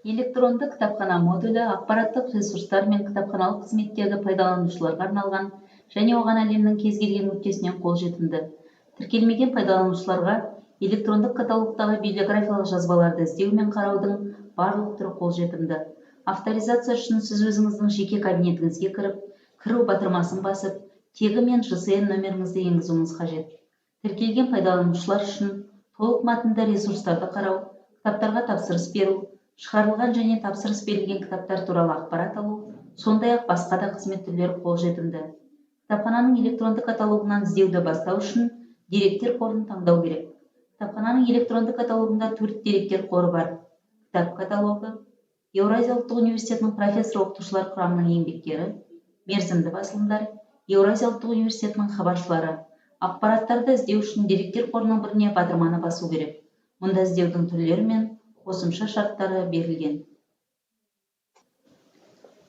Электронды кітапхана модулі ақпараттық ресурстар мен кітапханалық қызметтерді пайдаланушыларға арналған және оған әлемнің кез келген нүктесінен қолжетімді. Тіркелмеген пайдаланушыларға электрондық каталогтағы библиографиялық жазбаларды іздеу мен қараудың барлық түрі қолжетімді. Авторизация үшін сіз өзіңіздің жеке кабинетіңізге кіру батырмасын басып, тегі мен ЖСН нөміріңізді енгізуіңіз қажет. Тіркелген пайдаланушылар үшін толық мәтінді ресурстарды қарау, кітаптарға тапсырыс беру, шығарылған және тапсырыс берілген кітаптар туралы ақпарат алу, сондай-ақ басқа да қызмет түрлері қолжетімді. Кітапхананың электронды каталогынан іздеуді бастау үшін деректер қорын таңдау керек. Кітапхананың электронды каталогында 4 деректер қоры бар. Кітап каталогы, Еуразия ұлттық университетінің профессор-оқытушылар құрамының еңбектері, мерзімді басылымдар, Еуразия ұлттық университетінің хабаршылары. Ақпараттарды іздеу үшін деректер қорының біріне батырманы басу керек. Мұнда іздеудің түрлері мен қосымша шарттары берілген.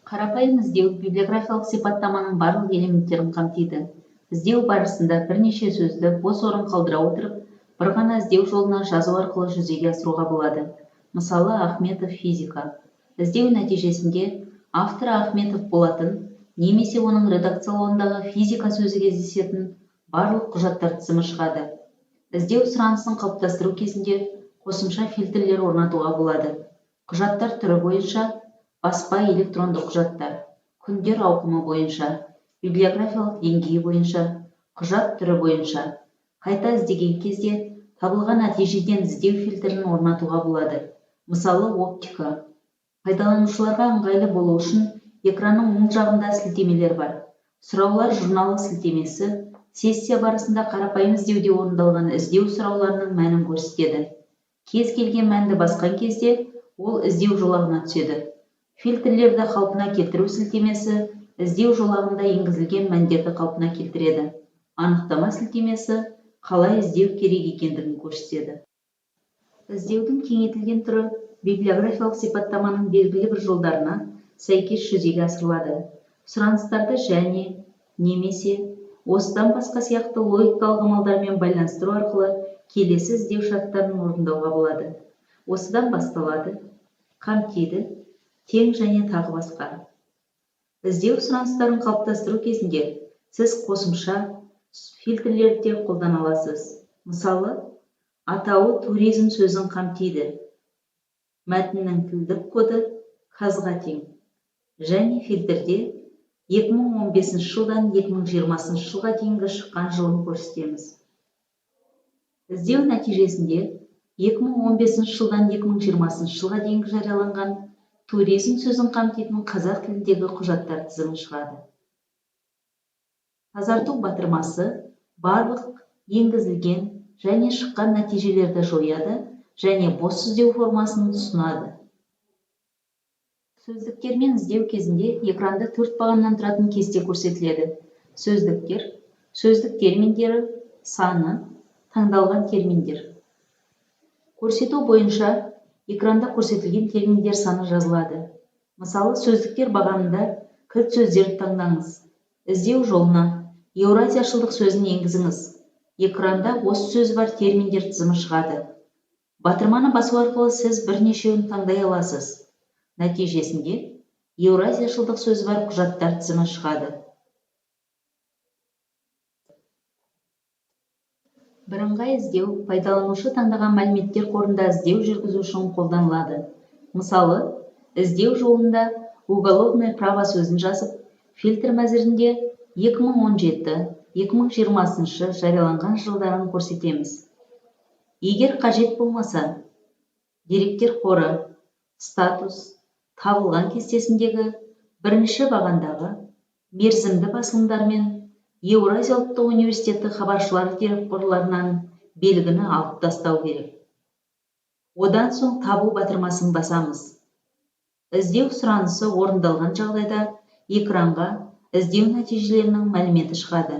Қарапайым іздеу библиографиялық сипаттаманың барлық элементтерін қамтиды. Іздеу барысында бірнеше сөзді бос орын қалдыра отырып, бір ғана іздеу жолына жазу арқылы жүзеге асыруға болады. Мысалы, Ахметов физика. Іздеу нәтижесінде авторы Ахметов болатын, немесе оның редакциялауындағы физика сөзі кездесетін барлық құжаттар тізімі шығады. Іздеу сұранысын қалыптастыру кезінде қосымша фильтрлер орнатуға болады. Құжаттар түрі бойынша, баспа электронды құжаттар, күндер ауқымы бойынша, библиографиялық деңгейі бойынша, құжат түрі бойынша. Қайта іздеген кезде табылған нәтижеден іздеу фильтрін орнатуға болады. Мысалы, оптика. Пайдаланушыларға ыңғайлы болу үшін экранның оң жағында сілтемелер бар. Сұраулар журналы сілтемесі сессия барысында қарапайым іздеуде орындалған іздеу сұрауларының мәнін көрсетеді. Кез келген мәнді басқан кезде ол іздеу жолағына түседі. Фильтрлерді қалпына келтіру сілтемесі іздеу жолағында енгізілген мәндерді қалпына келтіреді. Анықтама сілтемесі қалай іздеу керек екендігін көрсетеді. Іздеудің кеңейтілген түрі библиографиялық сипаттаманың белгілі бір жолдарына сәйкес жүзеге асырылады. Сұраныстарды және, немесе, осыдан басқа сияқты логикалық амалдармен байланыстыру арқылы келесі іздеу шарттарын орындауға болады. Осыдан басталады, қамтиды, тең және тағы басқа. Іздеу сұраныстарын қалыптастыру кезінде сіз қосымша фильтрлерді қолдана аласыз. Мысалы, атауы туризм сөзін қамтиды. Мәтіннің тілдік коды қазға тең. Және фильтрде 2015 жылдан 2020 жылға дейінгі шыққан жылын көрсетеміз. Іздеу нәтижесінде 2015 жылдан 2020 жылға дейінгі жарияланған туризм сөзін қамтитын қазақ тіліндегі құжаттар тізімі шығады. Тазарту батырмасы барлық енгізілген және шыққан нәтижелерді жояды және бос іздеу формасын ұсынады. Сөздіктермен іздеу кезінде экранда 4 бағаннан тұратын кесте көрсетіледі. Сөздіктер, сөздік терминдері, саны, таңдалған терминдер. Көрсету бойынша экранда көрсетілген терминдер саны жазылады. Мысалы, сөздіктер бағанында кілт сөздерді таңдаңыз. Іздеу жолына Еуразияшылдық сөзін енгізіңіз. Экранда осы сөз бар терминдер тізімі шығады. Батырманы басу арқылы сіз бірнешеуін таңдай аласыз. Нәтижесінде Еуразияшылдық сөз бар құжаттар тізімі шығады. Бірыңғай іздеу пайдаланушы таңдаған мәліметтер қорында іздеу жүргізу үшін қолданылады. Мысалы, іздеу жолында уголовное право сөзін жазып, фильтр мәзірінде 2017-2020 жарияланған жылдарын көрсетеміз. Егер қажет болмаса, деректер қоры, статус, табылған кестесіндегі бірінші бағандағы мерзімді басылымдар мен Еуразия ұлттық университеті хабаршылары дерекқорларынан белгіні алып тастау керек. Одан соң табу батырмасын басамыз. Іздеу сұранысы орындалған жағдайда экранға іздеу нәтижелерінің мәліметі шығады.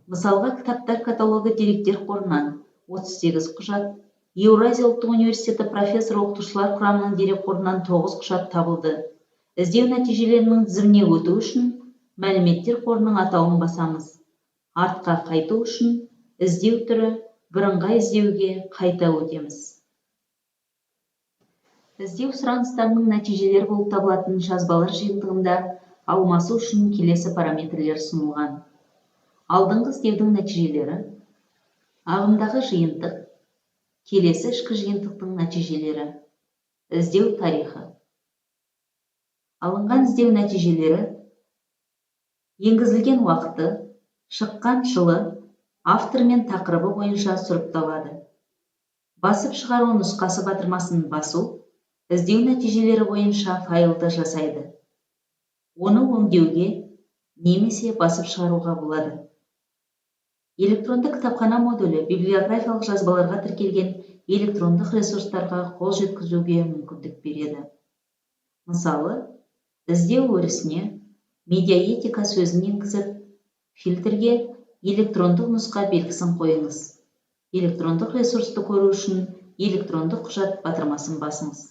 Мысалға, кітаптар каталогы деректер қорынан 38 құжат, Еуразия ұлттық университеті профессор-оқытушылар құрамының дерекқорынан 9 құжат табылды. Іздеу нәтижелерінің тізіміне өту үшін мәліметтер қорының атауын басамыз. Артқа қайту үшін іздеу түрі бірыңғай іздеуге қайта өтеміз. Іздеу сұраныстарының нәтижелері болып табылатын жазбалар жиынтығында алмасу үшін келесі параметрлер ұсынылған. Алдыңғы іздеудің нәтижелері, ағымдағы жиынтық, келесі ішкі жиынтықтың нәтижелері, іздеу тарихы. Алынған іздеу нәтижелері, енгізілген уақыты, шыққан жылы, автор мен тақырыбы бойынша сұрыпталады. Басып шығару нұсқасы батырмасын басу, іздеу нәтижелері бойынша файлды жасайды. Оны өңдеуге немесе басып шығаруға болады. Электронды кітапхана модулі библиографиялық жазбаларға тіркелген электрондық ресурстарға қол жеткізуге мүмкіндік береді. Мысалы, іздеу өрісіне медиаэтика сөзін енгізіп, фильтрге электрондық нұсқа белгісін қойыңыз. Электрондық ресурсты көру үшін электрондық құжат батырмасын басыңыз.